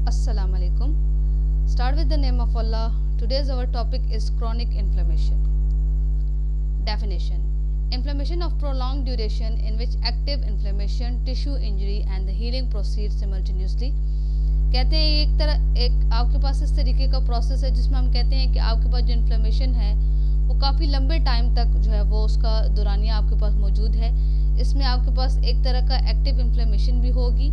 Assalamu alaikum. Start with the name of Allah. Today's our topic is chronic inflammation. Definition: inflammation of prolonged duration in which active inflammation, tissue injury and the healing proceed simultaneously. कहते हैं एक आपके पास इस तरीके का process है जिसमें हम कहते हैं कि आपके पास जो इन्फ्लेमेशन है वो काफ़ी लंबे टाइम तक जो है वो उसका दौरानिया आपके पास मौजूद है। इसमें आपके पास एक तरह का एक्टिव इन्फ्लेमेशन भी होगी,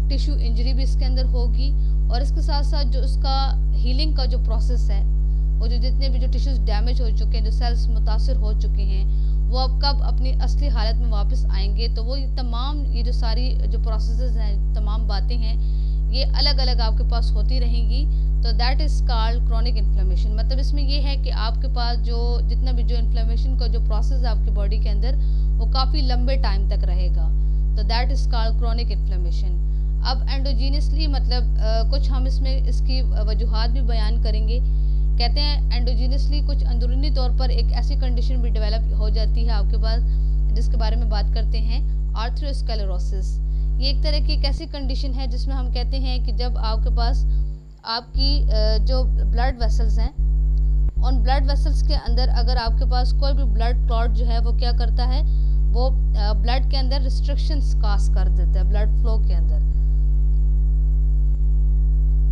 टिश्यू इंजरी भी इसके अंदर होगी और इसके साथ साथ जो उसका हीलिंग का जो प्रोसेस है वो जो जितने भी जो टिश्यूज़ डैमेज हो चुके हैं, जो सेल्स मुतासर हो चुके हैं, वो अब कब अपनी असली हालत में वापस आएंगे। तो वो ये जो सारी जो प्रोसेसेस हैं, तमाम बातें हैं, ये अलग अलग आपके पास होती रहेंगी। तो that is called chronic inflammation. मतलब इसमें ये है कि आपके पास जो जितना भी जो इन्फ्लेमेशन का जो प्रोसेस है आपकी बॉडी के अंदर वो काफ़ी लंबे टाइम तक रहेगा। तो that is called chronic inflammation. अब एंडोजीनियसली मतलब कुछ हम इसमें इसकी वजूहात भी बयान करेंगे। कहते हैं एंडोजीनियसली कुछ अंदरूनी तौर पर एक ऐसी कंडीशन भी डेवलप हो जाती है आपके पास जिसके बारे में बात करते हैं, आर्थरोस्क्लेरोसिस। ये एक तरह की एक ऐसी कंडीशन है जिसमें हम कहते हैं कि जब आपके पास आपकी जो ब्लड वेसल्स हैं, उन ब्लड वेसल्स के अंदर अगर आपके पास कोई भी ब्लड क्लॉट जो है वो क्या करता है, वो ब्लड के अंदर रिस्ट्रिक्शंस काज कर देता है ब्लड फ्लो के अंदर।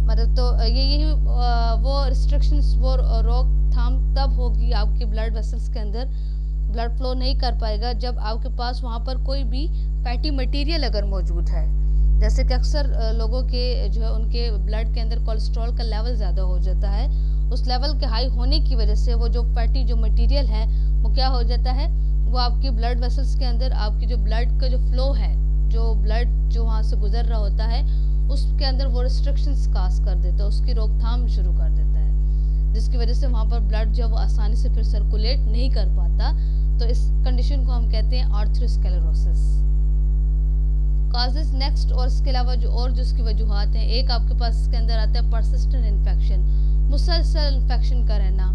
मतलब तो यही वो रिस्ट्रिक्शंस, वो रोकथाम तब होगी आपके ब्लड वेसल्स के अंदर, ब्लड फ्लो नहीं कर पाएगा जब आपके पास वहाँ पर कोई भी फैटी मटेरियल अगर मौजूद है। जैसे कि अक्सर लोगों के जो है उनके ब्लड के अंदर कोलेस्ट्रॉल का लेवल ज़्यादा हो जाता है। उस लेवल के हाई होने की वजह से वो जो फैटी जो मटेरियल है वो क्या हो जाता है, वो आपकी ब्लड वेसल्स के अंदर आपकी जो ब्लड का जो फ्लो है, जो ब्लड जो वहाँ से गुजर रहा होता है उसके अंदर वो रिस्ट्रिक्शंस काज कर देता है, उसकी रोकथाम शुरू कर देता है, जिसकी वजह से वहाँ पर ब्लड जो है वो आसानी से फिर सर्कुलेट नहीं कर पाता। तो इस कंडीशन को हम कहते हैं आर्थरोस्क्लेरोसिस। काजेस नेक्स्ट, और इसके अलावा जो इसकी वजूहात हैं, एक आपके पास इसके अंदर आता है परसिस्टेंट इन्फेक्शन, मुसलसल इन्फेक्शन का रहना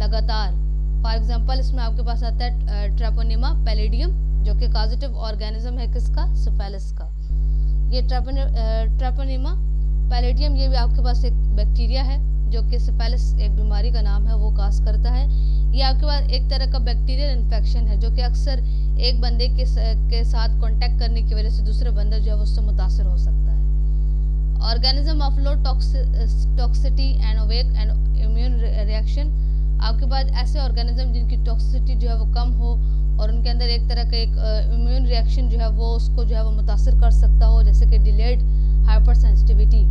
लगातार। फॉर एग्जांपल इसमें आपके पास आता है ट्रेपोनेमा पैलिडियम, जो कि कॉजेटिव ऑर्गेनिज्म है किसका, सिफेलिस का। ये ट्रेपोनेमा पैलिडियम ये भी आपके पास एक बैक्टीरिया है जो कि सिफेलिस एक बीमारी का नाम है, वो काज करता है। ये आपके पास एक तरह का बैक्टीरियल इन्फेक्शन है जो कि अक्सर एक बंदे के साथ कांटेक्ट करने की वजह से दूसरे बंदा जो है वो उससे मुतासर हो सकता है। Organism of low toxicity and awake and immune reaction, आपके पास ऐसे ऑर्गेनिज्म जिनकी टॉक्सिसिटी जो है वो कम हो और उनके अंदर एक तरह का एक इम्यून रिएक्शन जो है वो उसको जो है वो मुतासर कर सकता हो, जैसे कि डिलेड हाइपर सेंसिटिविटी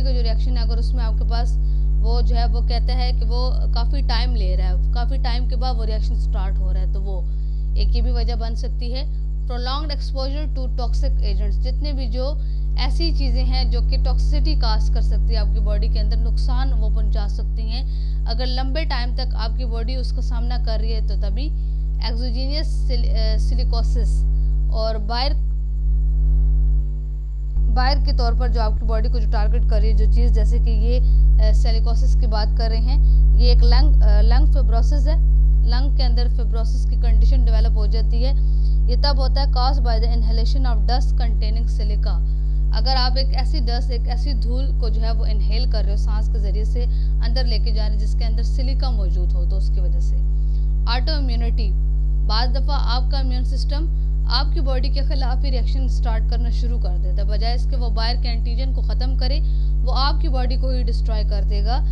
का जो रिएक्शन है, अगर उसमें आपके पास वो जो है वो कहता है कि वो काफ़ी टाइम ले रहा है, काफ़ी टाइम के बाद वो रिएक्शन स्टार्ट हो रहा है, तो वो एक ये भी वजह बन सकती है। Prolonged exposure to toxic agents, जितने भी जो ऐसी चीज़ें हैं जो कि टॉक्सिसिटी काज कर सकती है आपकी बॉडी के अंदर, नुकसान वो पहुंचा सकती हैं, अगर लंबे टाइम तक आपकी बॉडी उसका सामना कर रही है तो तभी एक्सोजीनियस सिलिकोसिस और बाहर के तौर पर जो आपकी बॉडी को जो टारगेट कर रही है जो चीज़, जैसे कि ये सिलिकोसिस की बात कर रहे हैं, ये एक लंग फिब्रोसिस है। लंग के अंदर फिब्रोसिस की कंडीशन डेवलप हो जाती है। ये तब होता है cause by the inhalation of dust containing silica. अगर आप एक ऐसी धूल को जो है वो इनहेल कर रहे हो, सांस के ज़रिए से अंदर लेके जा रहे हैं जिसके अंदर सिलिका मौजूद हो, तो उसकी वजह से। ऑटो इम्यूनिटी, बाज़ दफ़ा आपका इम्यून सिस्टम आपकी बॉडी के खिलाफ ही रिएक्शन स्टार्ट करना शुरू कर देता है, बजाय इसके वो बाहर के एंटीजन को ख़त्म करे वो आपकी बॉडी को ही डिस्ट्रॉय कर देगा,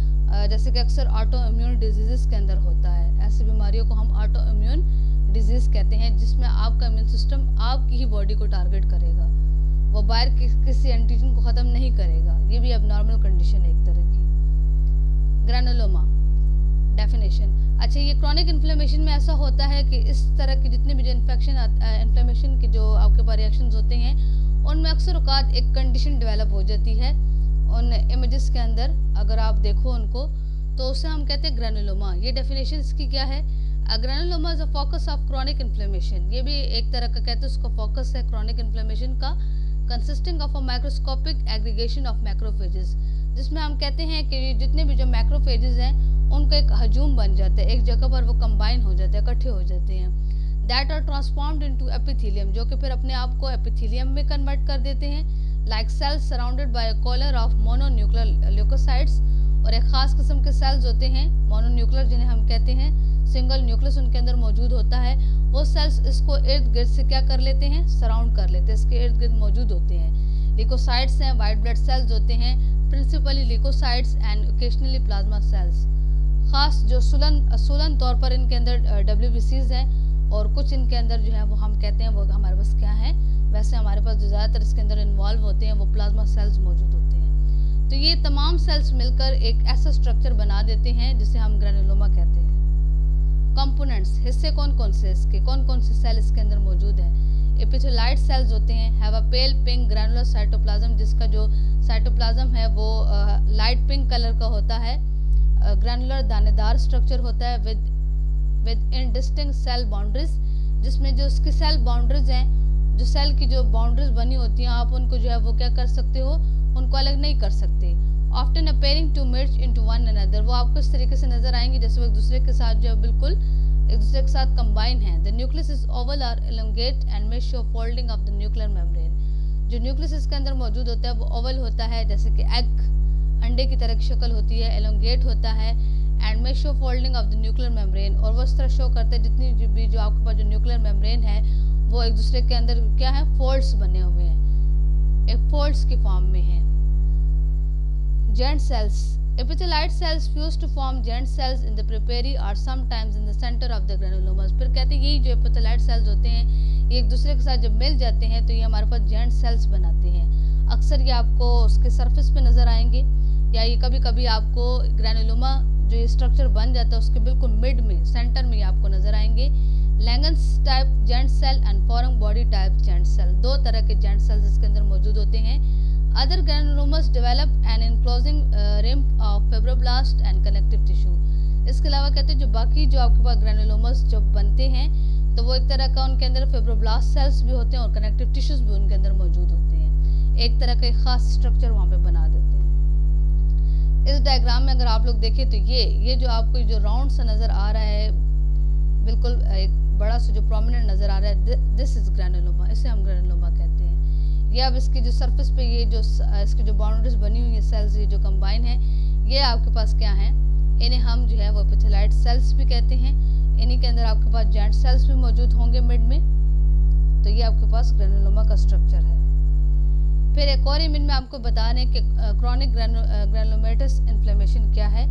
जैसे कि अक्सर ऑटो इम्यून डिजीज़ के अंदर होता है। ऐसी बीमारियों को हम ऑटो इम्यून डिजीज़ कहते हैं जिसमें आपका इम्यून सिस्टम आपकी ही बॉडी को टारगेट करेगा, वो बाहर किसी एंटीजन को ख़त्म नहीं करेगा। ये भी अब नॉर्मल कंडीशन है एक तरह की। ग्रैनुलोमा डेफिनेशन, अच्छा ये क्रॉनिक इन्फ्लेमेशन में ऐसा होता है कि इस तरह की जितने भी जो इन्फ्लेमेशन के जो आपके पास रिएक्शंस होते हैं उनमें अक्सर औकात एक कंडीशन डेवलप हो जाती है उन इमेजेस के अंदर, अगर आप देखो उनको तो उसे हम कहते हैं ग्रैनुलोमा। ये डेफिनेशन इसकी क्या है, granuloma is a focus of chronic inflammation. ये भी एक तरह का कहते हैं उसका फोकस है क्रॉनिक इन्फ्लेमेशन का, consisting of a microscopic aggregation of macrophages, जिसमें हम कहते हैं कि जितने भी जो मैक्रोफेजेस हैं उनका एक हजूम बन जाता है, एक जगह पर वो कंबाइन हो जाते हैं, इकट्ठे हो जाते हैं। That are transformed into epithelium, जो कि फिर अपने आप को एपिथेलियम में कन्वर्ट कर देते हैं, like cells surrounded by a collar of mononuclear leukocytes, और एक खास किस्म के सेल्स होते हैं मोनोन्यूक्लियर जिन्हें हम कहते हैं, सिंगल न्यूक्लियस उनके अंदर मौजूद होता है। वो सेल्स इसको इर्द गिर्द से क्या कर लेते हैं, सराउंड कर लेते हैं, इसके इर्द गिर्द मौजूद होते हैं। ल्यूकोसाइट्स हैं, वाइट ब्लड सेल्स होते हैं, principally leukocytes and occasionally plasma cells. खास जो सुलन तौर पर इनके अंदर WBCs हैं, और कुछ इनके अंदर जो है वो हम कहते हैं वो हमारे पास क्या है, वैसे हमारे पास जो ज़्यादातर इसके अंदर इन्वॉल्व होते हैं वो प्लाज्मा सेल्स मौजूद होते हैं। तो ये तमाम सेल्स मिलकर एक ऐसा स्ट्रक्चर बना देते हैं जिसे हम ग्रैनुलोमा कहते हैं। कंपोनेंट्स, हिस्से कौन कौन से इसके, कौन कौन से सेल इसके अंदर मौजूद है। एपिथेलाइट सेल्स होते हैं, have a pail pink granular cytoplasm, जिसका जो साइटोप्लाज्म है वो लाइट पिंक कलर का होता है। ग्रैनुलर दानेदार स्ट्रक्चर होता है विद इनडिस्टिंक्ट सेल बाउंड्रीज, जिसमें जो उसकी सेल बाउंड्रीज हैं, जो सेल की जो बाउंड्रीज बनी होती हैं, आप उनको जो है वो क्या कर सकते हो, उनको अलग नहीं कर सकते। Often appearing to merge into one another, वो आपको इस तरीके से नजर आएंगे जैसे वो एक दूसरे के साथ जो है बिल्कुल एक दूसरे के साथ कंबाइन है। द न्यूक्लियस इज ओवल और elongate and may show folding of the nuclear membrane, जो न्यूक्लियस इसके अंदर मौजूद होता है वो ओवल होता है, जैसे कि एग अंडे की तरह की शक्ल होती है, एलोंगेट होता है and may show folding of the nuclear membrane, और वो इस तरह शो करते हैं जितनी भी जो आपके पास जो न्यूक्लियर मेम्ब्रेन है वो एक दूसरे के अंदर क्या है, फोल्ड्स बने हुए हैं, एक फोल्ड्स की फॉर्म में है। Giant cells. Epithelite cells fuse to form giant cells in the periphery or sometimes in the center of the granulomas. फिर कहते हैं यही जो epithelite cells होते हैं ये एक दूसरे के साथ जब मिल जाते हैं तो ये हमारे पास giant cells बनाते हैं। अक्सर ये आपको उसके सरफेस पे नज़र आएंगे, या ये कभी कभी आपको ग्रैनुलोमा जो ये स्ट्रक्चर बन जाता है उसके बिल्कुल मिड में, सेंटर में ये आपको नज़र आएंगे। लैंगन्स type giant cell and foreign body type giant cell, दो तरह के giant cells इसके अंदर मौजूद होते हैं। Other granulomas develop an enclosing rim of fibroblast and connective tissue. इसके अलावा कहते हैं जो बाकी जो आपके पास ग्रैनुलोमस जब बनते हैं तो वो एक तरह का उनके अंदर फिब्रोब्लास्ट सेल्स भी होते हैं और कनेक्टिव टिश्यूज भी उनके अंदर मौजूद होते हैं, एक तरह का एक खास स्ट्रक्चर वहाँ पे बना देते हैं। इस डायग्राम में अगर आप लोग देखें तो ये जो आपको जो राउंड सा नज़र आ रहा है, बिल्कुल एक बड़ा सा जो प्रोमिनेंट नज़र आ रहा है, दिस इज ग्रैनुलोमा, इसे हम ग्रैनुलोमा कहते हैं। ये अब इसकी जो सरफेस पे ये जो इसकी जो बाउंड्रीज बनी हुई है सेल्स, ये जो कंबाइन है, ये आपके पास क्या है, इन्हें हम जो है वो एपिथेलाइट सेल्स भी कहते हैं। इन्हीं के अंदर आपके पास जाइंट सेल्स भी मौजूद होंगे मिड में, तो ये आपके पास ग्रैनुलोमा का स्ट्रक्चर है। फिर एक और इमेज में आपको बता रहे हैं कि क्रॉनिक ग्रैनुलोमेटस इन्फ्लेमेशन क्या है।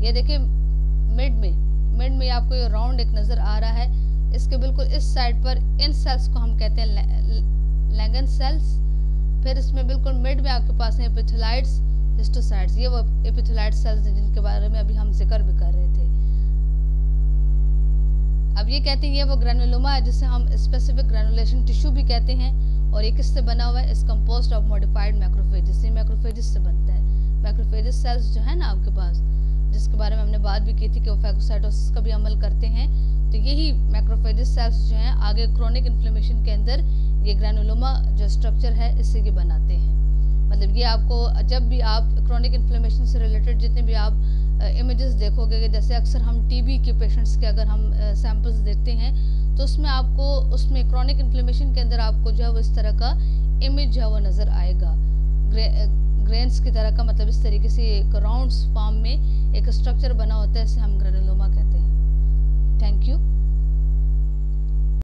ये देखिए मिड में आपको ये राउंड एक नज़र आ रहा है, इसके बिल्कुल इस साइड पर इन सेल्स को हम कहते हैं लैंगन सेल्स। फिर इसमें बिल्कुल मिड में आपके पास है एपिथेलाइट्स, हिस्टोसाइट्स, ये वो एपिथेलाइट सेल्स हैं जिनके बारे में अभी हम जिक्र भी कर रहे थे। अब ये कहते हैं ये वो ग्रैनुलोमा है जिसे हम स्पेसिफिक ग्रैनुलेशन टिश्यू भी कहते हैं, और ये किससे बना हुआ है, is composed of modified macrophages, ये मैक्रोफेजेस से बनता है। मैक्रोफेजेस सेल्स जो है ना आपके पास, जिसके बारे में हमने बात भी की थी कि वो फैगोसाइटोसिस का भी अमल करते हैं, तो यही मैक्रोफेजेस सेल्स जो हैं आगे क्रोनिक इन्फ्लेमेशन के अंदर ये ग्रैनुलोमा जो स्ट्रक्चर है इससे ये बनाते हैं। मतलब ये आपको जब भी आप क्रोनिक इन्फ्लेमेशन से रिलेटेड जितने भी आप इमेजेस देखोगे, जैसे अक्सर हम टीबी के पेशेंट्स के अगर हम सैंपल्स देखते हैं तो उसमें आपको उसमें क्रोनिक इन्फ्लेमेशन के अंदर आपको जो है वो इस तरह का इमेज जो है वो नज़र आएगा, ग्रेन्स की तरह का, मतलब इस तरीके से एक राउंड फॉर्म में एक स्ट्रक्चर बना होता है, इसे हम ग्रैनुलोमा कहते हैं। Thank you.